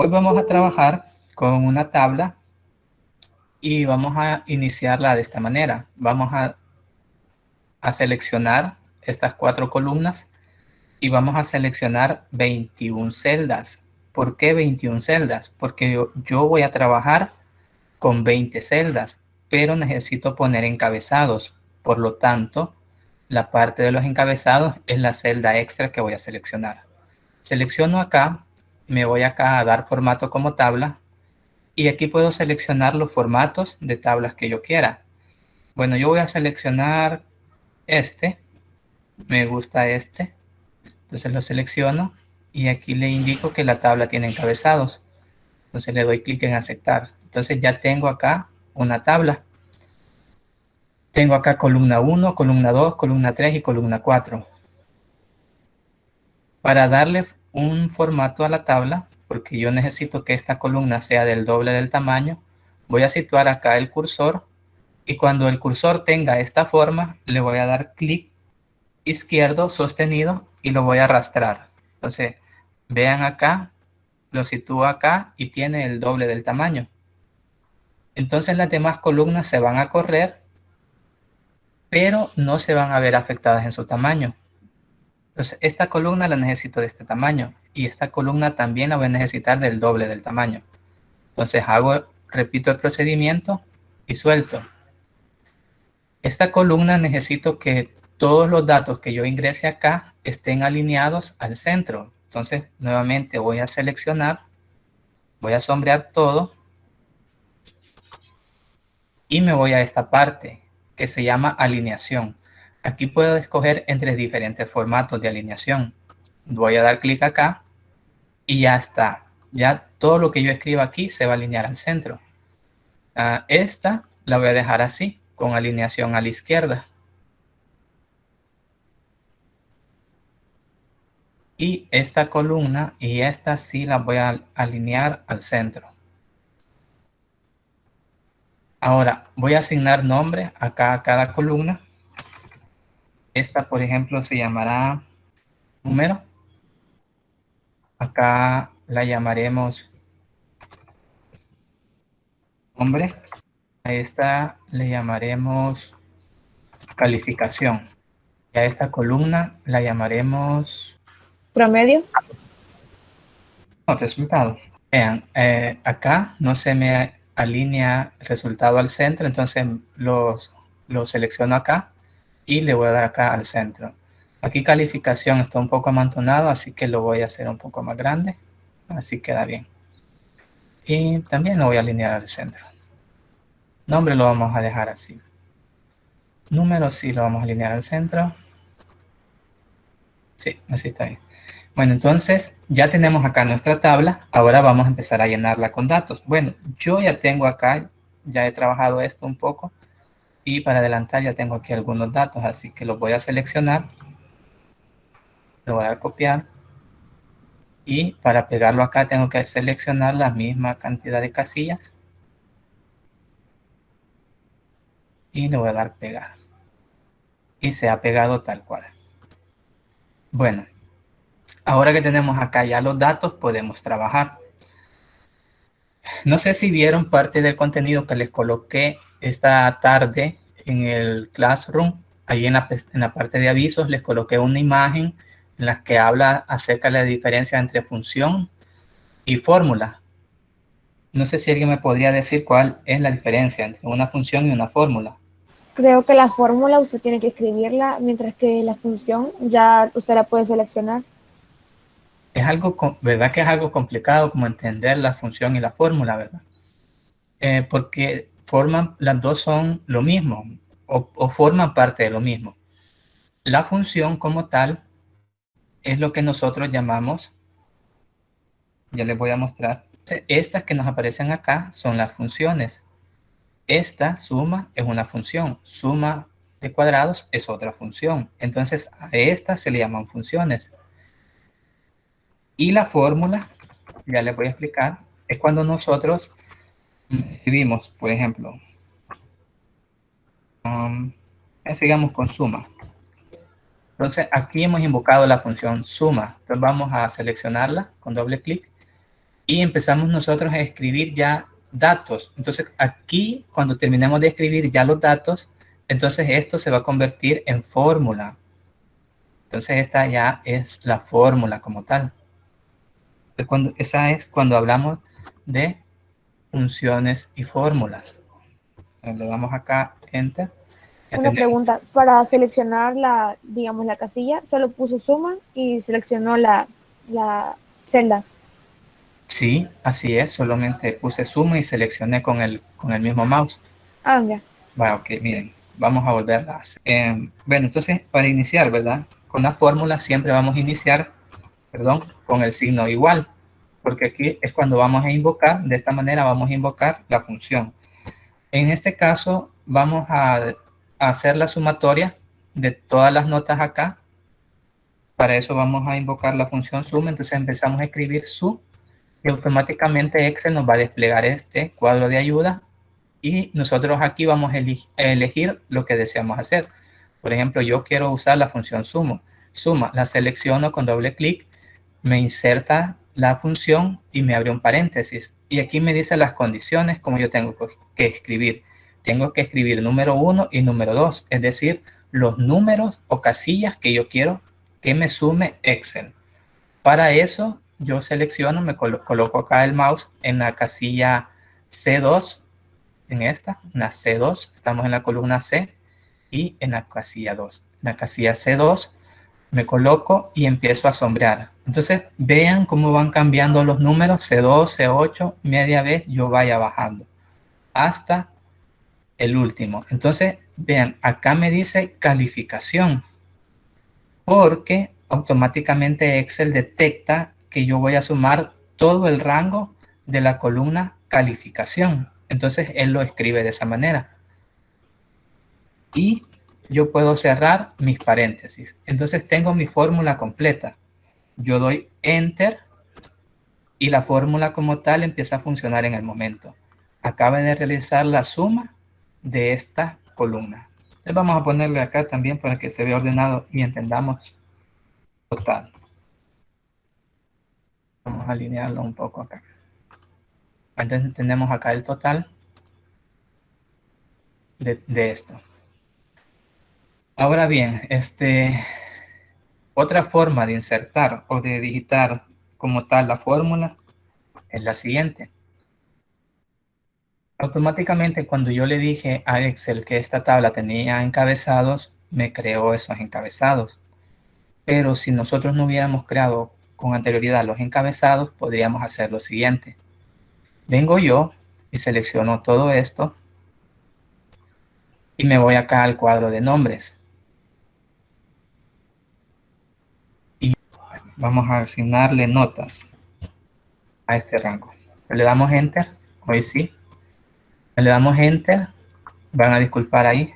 Hoy vamos a trabajar con una tabla y vamos a iniciarla de esta manera. Vamos a seleccionar estas 4 columnas y vamos a seleccionar 21 celdas. ¿Por qué 21 celdas? Porque yo voy a trabajar con 20 celdas, pero necesito poner encabezados. Por lo tanto, la parte de los encabezados es la celda extra que voy a seleccionar. Selecciono acá, me voy acá a dar formato como tabla y aquí puedo seleccionar los formatos de tablas que yo quiera. Bueno, yo voy a seleccionar este, me gusta este, entonces lo selecciono y aquí le indico que la tabla tiene encabezados. Entonces le doy clic en aceptar. Entonces ya tengo acá una tabla. Tengo acá columna 1, columna 2, columna 3 y columna 4. Para darle un formato a la tabla, porque yo necesito que esta columna sea del doble del tamaño, voy a situar acá el cursor y cuando el cursor tenga esta forma, le voy a dar clic izquierdo sostenido y lo voy a arrastrar. Entonces, vean acá, lo sitúo acá y tiene el doble del tamaño. Entonces las demás columnas se van a correr, pero no se van a ver afectadas en su tamaño. Entonces, esta columna la necesito de este tamaño y esta columna también la voy a necesitar del doble del tamaño. Entonces repito el procedimiento y suelto. Esta columna necesito que todos los datos que yo ingrese acá estén alineados al centro. Entonces, nuevamente voy a seleccionar, voy a sombrear todo y me voy a esta parte que se llama alineación. Aquí puedo escoger entre diferentes formatos de alineación. Voy a dar clic acá y ya está. Ya todo lo que yo escriba aquí se va a alinear al centro. Esta la voy a dejar así, con alineación a la izquierda. Y esta columna y esta sí la voy a alinear al centro. Ahora voy a asignar nombre acá a cada columna. Esta, por ejemplo, se llamará número. Acá la llamaremos nombre. A esta le llamaremos calificación. Y a esta columna la llamaremos promedio. Resultados. Vean, acá no se me alinea el resultado al centro, entonces lo selecciono acá y le voy a dar acá al centro. Aquí calificación está un poco amontonado, así que lo voy a hacer un poco más grande. Así queda bien. Y también lo voy a alinear al centro. Nombre lo vamos a dejar así. Número sí lo vamos a alinear al centro. Sí, así está bien. Bueno, entonces ya tenemos acá nuestra tabla. Ahora vamos a empezar a llenarla con datos. Bueno, yo ya tengo acá, ya he trabajado esto un poco. Y para adelantar ya tengo aquí algunos datos, así que los voy a seleccionar. Lo voy a copiar. Y para pegarlo acá tengo que seleccionar la misma cantidad de casillas. Y le voy a dar pegar. Y se ha pegado tal cual. Bueno, ahora que tenemos acá ya los datos, podemos trabajar. No sé si vieron parte del contenido que les coloqué esta tarde en el Classroom. Ahí en la parte de avisos les coloqué una imagen en la que habla acerca de la diferencia entre función y fórmula. No sé si alguien me podría decir cuál es la diferencia entre una función y una fórmula. Creo que la fórmula usted tiene que escribirla, mientras que la función ya usted la puede seleccionar. Es algo, ¿verdad que es algo complicado como entender la función y la fórmula, verdad? Porque las dos son lo mismo o forman parte de lo mismo. La función como tal es lo que nosotros llamamos, ya les voy a mostrar, estas que nos aparecen acá son las funciones. Esta suma es una función, suma de cuadrados es otra función. Entonces a estas se le llaman funciones. Y la fórmula, ya les voy a explicar, es cuando nosotros escribimos, por ejemplo, sigamos con suma. Entonces aquí hemos invocado la función suma. Entonces vamos a seleccionarla con doble clic y empezamos nosotros a escribir ya datos. Entonces aquí, cuando terminemos de escribir ya los datos, entonces esto se va a convertir en fórmula. Entonces esta ya es la fórmula como tal. Esa es cuando hablamos de funciones y fórmulas. Le damos acá Enter. Una pregunta, para seleccionar la, digamos, la casilla, solo puso suma y seleccionó la celda. Sí, así es, solamente puse suma y seleccioné con el mismo mouse. Ah, ya. Bueno, ok, miren, vamos a volver a hacer. Bueno, entonces para iniciar, ¿verdad? Con la fórmula siempre vamos a iniciar, perdón, con el signo igual, porque aquí es cuando vamos a invocar, de esta manera vamos a invocar la función. En este caso vamos a hacer la sumatoria de todas las notas acá. Para eso vamos a invocar la función suma, entonces empezamos a escribir su y automáticamente Excel nos va a desplegar este cuadro de ayuda y nosotros aquí vamos a elegir lo que deseamos hacer. Por ejemplo, yo quiero usar la función suma, la selecciono con doble clic, me inserta la función y me abre un paréntesis. Y aquí me dice las condiciones como yo tengo que escribir. Tengo que escribir número 1 y número 2, es decir, los números o casillas que yo quiero que me sume Excel. Para eso yo selecciono, me coloco acá el mouse en la casilla C2, en la C2, estamos en la columna C y en la casilla 2. En la casilla C2 me coloco y empiezo a sombrear. Entonces vean cómo van cambiando los números, C2, C8, media vez yo vaya bajando hasta el último. Entonces vean, acá me dice calificación, porque automáticamente Excel detecta que yo voy a sumar todo el rango de la columna calificación. Entonces él lo escribe de esa manera. Y yo puedo cerrar mis paréntesis. Entonces tengo mi fórmula completa. Yo doy Enter y la fórmula como tal empieza a funcionar en el momento. Acaba de realizar la suma de esta columna. Entonces vamos a ponerle acá también para que se vea ordenado y entendamos total. Vamos a alinearlo un poco acá. Entonces tenemos acá el total de esto. Ahora bien, otra forma de insertar o de digitar como tal la fórmula es la siguiente. Automáticamente cuando yo le dije a Excel que esta tabla tenía encabezados, me creó esos encabezados. Pero si nosotros no hubiéramos creado con anterioridad los encabezados, podríamos hacer lo siguiente. Vengo yo y selecciono todo esto y me voy acá al cuadro de nombres. Y vamos a asignarle notas a este rango. Le damos Enter, hoy sí. Le damos Enter, van a disculpar ahí.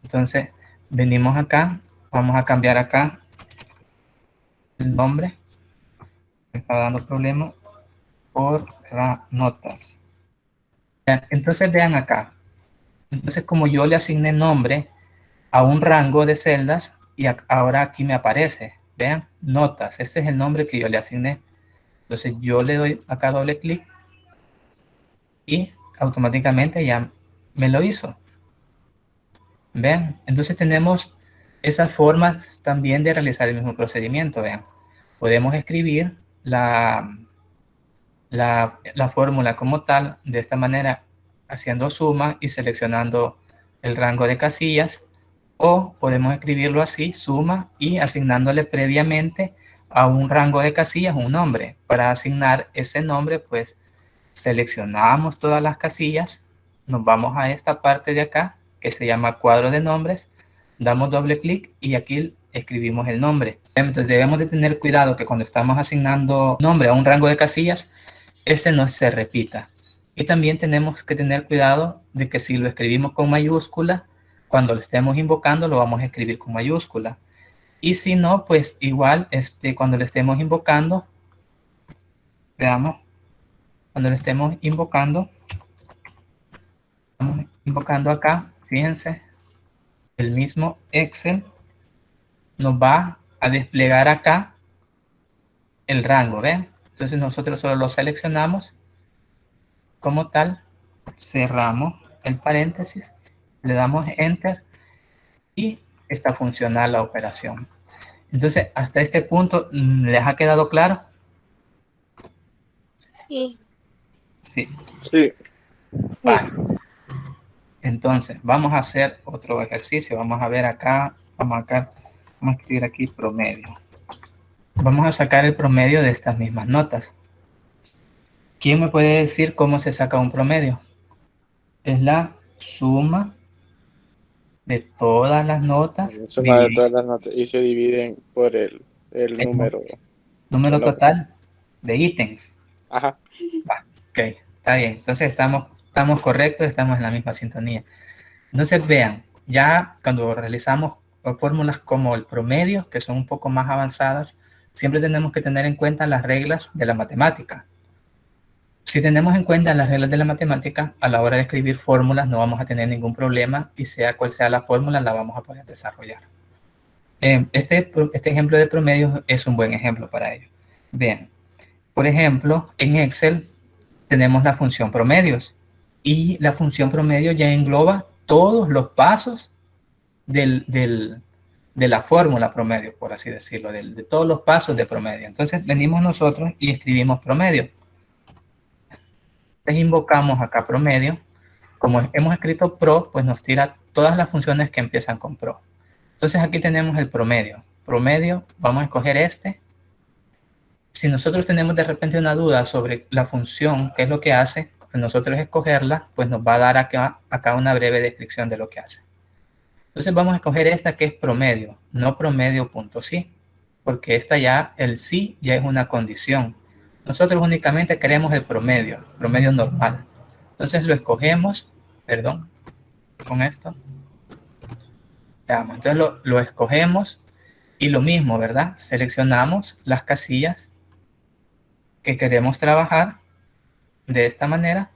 Entonces, venimos acá, vamos a cambiar acá el nombre. Me está dando problema por notas. Entonces, vean acá. Entonces, como yo le asigné nombre a un rango de celdas, y ahora aquí me aparece, vean, notas. Este es el nombre que yo le asigné. Entonces, yo le doy acá doble clic y automáticamente ya me lo hizo. Vean, entonces tenemos esas formas también de realizar el mismo procedimiento. Vean, podemos escribir la fórmula como tal de esta manera, haciendo suma y seleccionando el rango de casillas, o podemos escribirlo así, suma y asignándole previamente a un rango de casillas un nombre. Para asignar ese nombre, pues seleccionamos todas las casillas, nos vamos a esta parte de acá que se llama cuadro de nombres, damos doble clic y aquí escribimos el nombre. Entonces debemos de tener cuidado que cuando estamos asignando nombre a un rango de casillas, este no se repita. Y también tenemos que tener cuidado de que si lo escribimos con mayúscula, cuando lo estemos invocando lo vamos a escribir con mayúscula. Y si no, pues igual cuando lo estemos invocando, veamos, cuando lo estemos invocando, estamos invocando acá, fíjense, el mismo Excel nos va a desplegar acá el rango, ¿ven? Entonces nosotros solo lo seleccionamos como tal, cerramos el paréntesis, le damos Enter y está funcional la operación. Entonces, hasta este punto, ¿les ha quedado claro? Sí. Sí. Sí. Vale. Entonces, vamos a hacer otro ejercicio. Vamos a ver acá, vamos a escribir aquí promedio. Vamos a sacar el promedio de estas mismas notas. ¿Quién me puede decir cómo se saca un promedio? Es la suma de todas las notas. Suma de todas las notas y se dividen por el número. Número total de ítems. Ajá. Ok, está bien. Entonces estamos correctos, estamos en la misma sintonía. Entonces vean, ya cuando realizamos fórmulas como el promedio, que son un poco más avanzadas, siempre tenemos que tener en cuenta las reglas de la matemática. Si tenemos en cuenta las reglas de la matemática, a la hora de escribir fórmulas no vamos a tener ningún problema y sea cual sea la fórmula, la vamos a poder desarrollar. Este ejemplo de promedio es un buen ejemplo para ello. Bien, por ejemplo, en Excel tenemos la función promedios y la función promedio ya engloba todos los pasos de la fórmula promedio, por así decirlo, de todos los pasos de promedio. Entonces venimos nosotros y escribimos promedio. Entonces invocamos acá promedio. Como hemos escrito pro, pues nos tira todas las funciones que empiezan con pro. Entonces aquí tenemos el promedio. Promedio, vamos a escoger este. Si nosotros tenemos de repente una duda sobre la función, qué es lo que hace, nosotros escogerla, pues nos va a dar acá una breve descripción de lo que hace. Entonces vamos a escoger esta que es promedio, no promedio.sí, porque esta ya, el sí ya es una condición. Nosotros únicamente queremos el promedio normal. Entonces lo escogemos, perdón, con esto. Entonces lo escogemos y lo mismo, ¿verdad? Seleccionamos las casillas que queremos trabajar de esta manera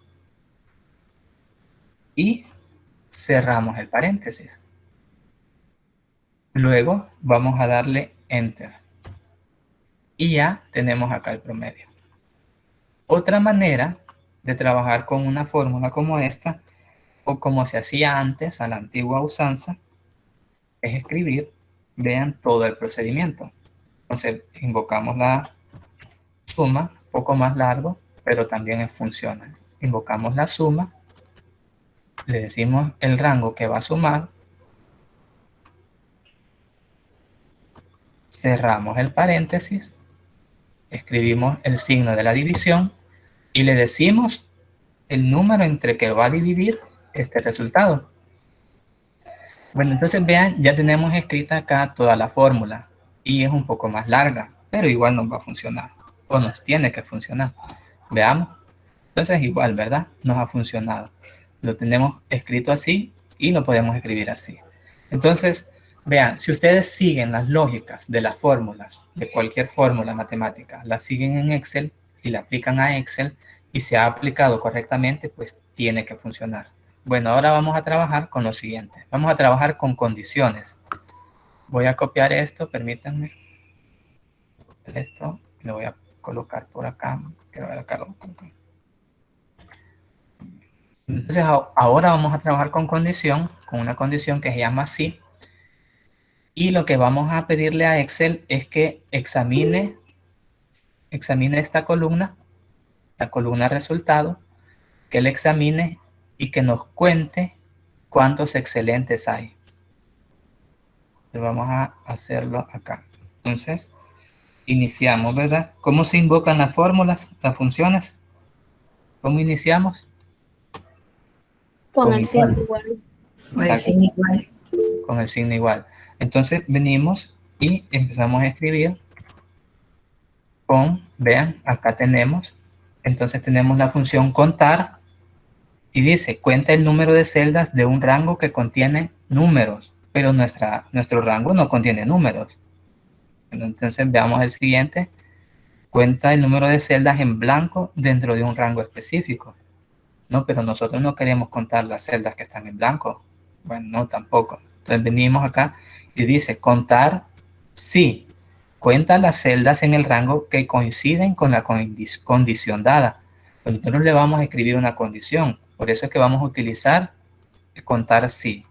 y cerramos el paréntesis. Luego vamos a darle Enter. Y ya tenemos acá el promedio. Otra manera de trabajar con una fórmula como esta, o como se hacía antes a la antigua usanza, es escribir, vean todo el procedimiento. Entonces invocamos la suma, un poco más largo, pero también es funcional. Invocamos la suma, le decimos el rango que va a sumar, cerramos el paréntesis, escribimos el signo de la división y le decimos el número entre que va a dividir este resultado. Bueno, entonces vean, ya tenemos escrita acá toda la fórmula y es un poco más larga, pero igual nos va a funcionar o nos tiene que funcionar. Veamos. Entonces igual, ¿verdad? Nos ha funcionado. Lo tenemos escrito así y lo podemos escribir así. Entonces, vean, si ustedes siguen las lógicas de las fórmulas, de cualquier fórmula matemática, las siguen en Excel y la aplican a Excel y se ha aplicado correctamente, pues tiene que funcionar. Bueno, ahora vamos a trabajar con lo siguiente. Vamos a trabajar con condiciones. Voy a copiar esto, permítanme. Esto lo voy a colocar por acá. Entonces ahora vamos a trabajar con una condición que se llama sí. Y lo que vamos a pedirle a Excel es que examine esta columna, la columna resultado, que él examine y que nos cuente cuántos excelentes hay. Entonces vamos a hacerlo acá. Entonces, iniciamos, ¿verdad? ¿Cómo se invocan las fórmulas, las funciones? ¿Cómo iniciamos? Con el signo igual. Con el signo igual. Con el signo igual. Entonces venimos y empezamos a escribir con, vean, acá tenemos, entonces tenemos la función contar y dice, cuenta el número de celdas de un rango que contiene números, pero nuestro rango no contiene números. Entonces veamos el siguiente, cuenta el número de celdas en blanco dentro de un rango específico. No, pero nosotros no queremos contar las celdas que están en blanco. Bueno, no, tampoco. Entonces venimos acá y dice contar sí. cuenta las celdas en el rango que coinciden con la condición dada. Pues nosotros le vamos a escribir una condición. Por eso es que vamos a utilizar contar si.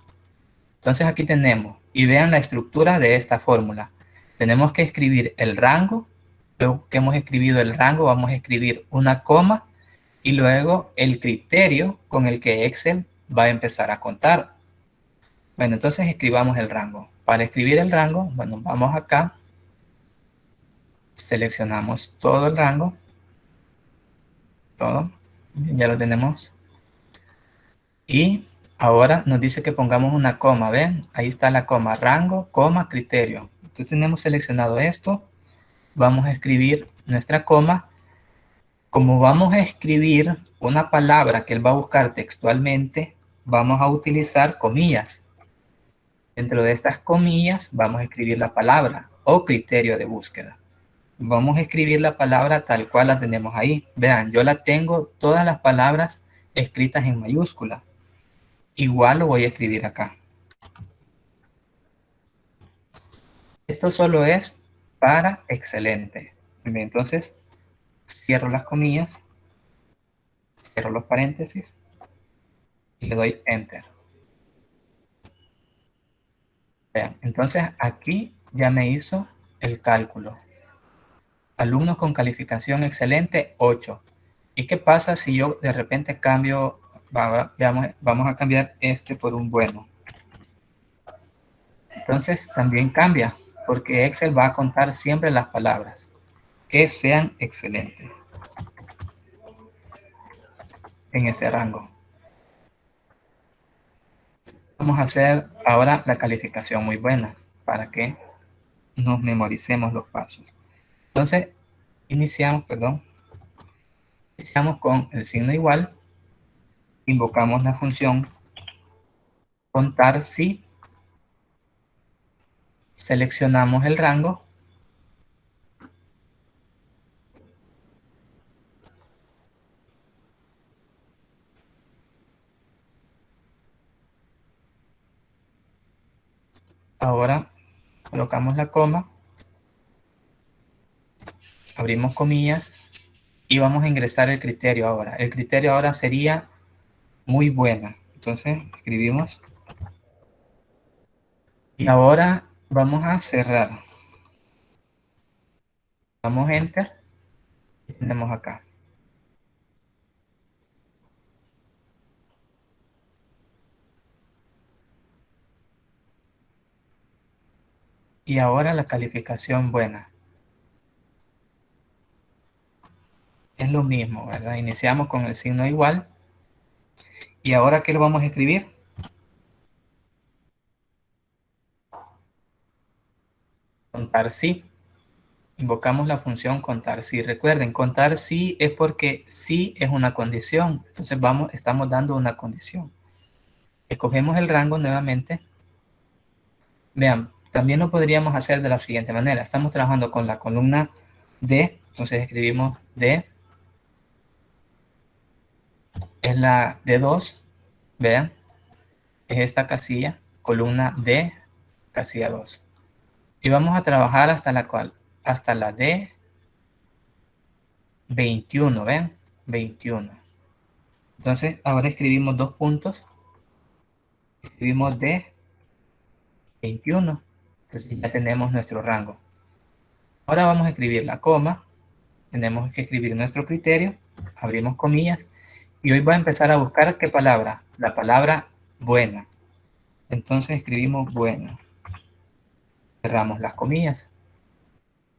Entonces aquí tenemos, y vean la estructura de esta fórmula. Tenemos que escribir el rango. Luego que hemos escrito el rango, vamos a escribir una coma y luego el criterio con el que Excel va a empezar a contar. Bueno, entonces escribamos el rango. Para escribir el rango, bueno, vamos acá, seleccionamos todo el rango, todo, ya lo tenemos. Y ahora nos dice que pongamos una coma, ¿ven? Ahí está la coma, rango, coma, criterio. Entonces tenemos seleccionado esto. Vamos a escribir nuestra coma. Como vamos a escribir una palabra que él va a buscar textualmente, vamos a utilizar comillas. Dentro de estas comillas vamos a escribir la palabra o criterio de búsqueda. Vamos a escribir la palabra tal cual la tenemos ahí. Vean, yo la tengo todas las palabras escritas en mayúscula. Igual lo voy a escribir acá. Esto solo es para excelente. Entonces, cierro las comillas, cierro los paréntesis y le doy Enter. Vean, entonces aquí ya me hizo el cálculo. Alumnos con calificación excelente, 8. ¿Y qué pasa si yo de repente cambio, vamos a cambiar este por un bueno? Entonces también cambia, porque Excel va a contar siempre las palabras que sean excelentes en ese rango. Vamos a hacer ahora la calificación muy buena para que nos memoricemos los pasos. Entonces, iniciamos con el signo igual, invocamos la función contar si, seleccionamos el rango, ahora colocamos la coma, abrimos comillas y vamos a ingresar el criterio ahora. El criterio ahora sería muy buena. Entonces escribimos y ahora vamos a cerrar. Damos Enter y tenemos acá. Y ahora la calificación buena. Es lo mismo, ¿verdad? Iniciamos con el signo igual. ¿Y ahora qué lo vamos a escribir? Contar si. Invocamos la función contar si. Recuerden, contar si es porque si es una condición. Entonces estamos dando una condición. Escogemos el rango nuevamente. Vean, también lo podríamos hacer de la siguiente manera. Estamos trabajando con la columna D. Entonces escribimos D. Es la D2. Vean. Es esta casilla. Columna D. Casilla 2. Y vamos a trabajar hasta la D 21, ¿ven? 21. Entonces, ahora escribimos dos puntos. Escribimos D 21. Entonces ya tenemos nuestro rango. Ahora vamos a escribir la coma. Tenemos que escribir nuestro criterio. Abrimos comillas. Y hoy va a empezar a buscar ¿qué palabra? La palabra buena. Entonces escribimos buena. Cerramos las comillas.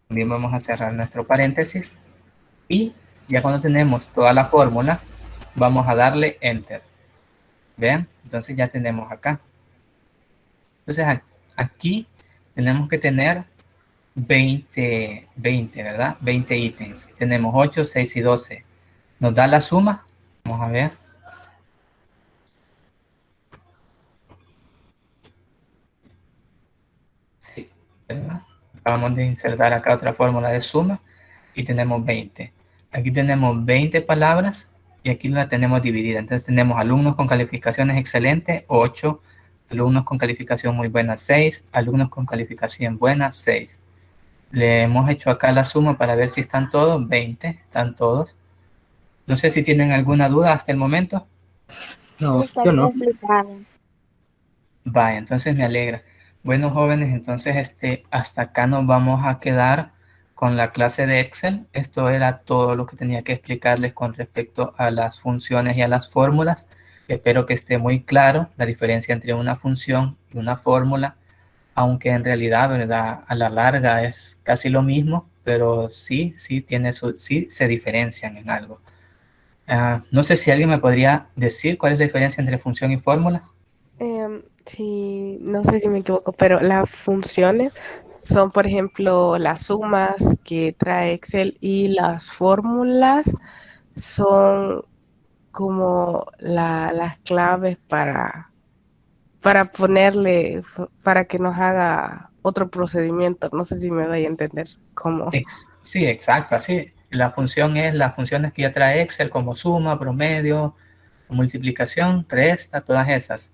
También vamos a cerrar nuestro paréntesis. Y ya cuando tenemos toda la fórmula, vamos a darle Enter. ¿Ven? Entonces ya tenemos acá. Entonces aquí tenemos que tener 20, ¿verdad? 20 ítems. Tenemos 8, 6 y 12. ¿Nos da la suma? Vamos a ver. Sí, ¿verdad? Acabamos de insertar acá otra fórmula de suma y tenemos 20. Aquí tenemos 20 palabras y aquí la tenemos dividida. Entonces tenemos alumnos con calificaciones excelentes, 8. Alumnos con calificación muy buena, 6. Alumnos con calificación buena, 6. Le hemos hecho acá la suma para ver si están todos, 20, están todos. No sé si tienen alguna duda hasta el momento. No, Está yo no. complicado. Vaya, entonces me alegra. Bueno, jóvenes, entonces hasta acá nos vamos a quedar con la clase de Excel. Esto era todo lo que tenía que explicarles con respecto a las funciones y a las fórmulas. Espero que esté muy claro la diferencia entre una función y una fórmula, aunque en realidad, ¿verdad? A la larga es casi lo mismo, pero sí se diferencian en algo. No sé si alguien me podría decir cuál es la diferencia entre función y fórmula. Sí, no sé si me equivoco, pero las funciones son, por ejemplo, las sumas que trae Excel y las fórmulas son como las claves para ponerle, para que nos haga otro procedimiento. No sé si me voy a entender cómo. Sí, exacto, así. La función es las funciones que ya trae Excel como suma, promedio, multiplicación, resta, todas esas.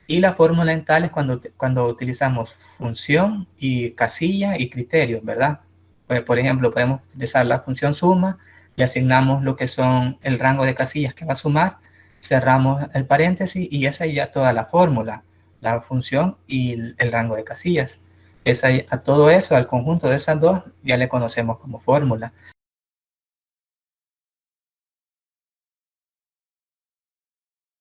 Y la fórmula en tal es cuando utilizamos función y casilla y criterios, ¿verdad? Pues, por ejemplo, podemos utilizar la función suma y asignamos lo que son el rango de casillas que va a sumar, cerramos el paréntesis y esa ya toda la fórmula, la función y el rango de casillas. A todo eso, al conjunto de esas dos, ya le conocemos como fórmula.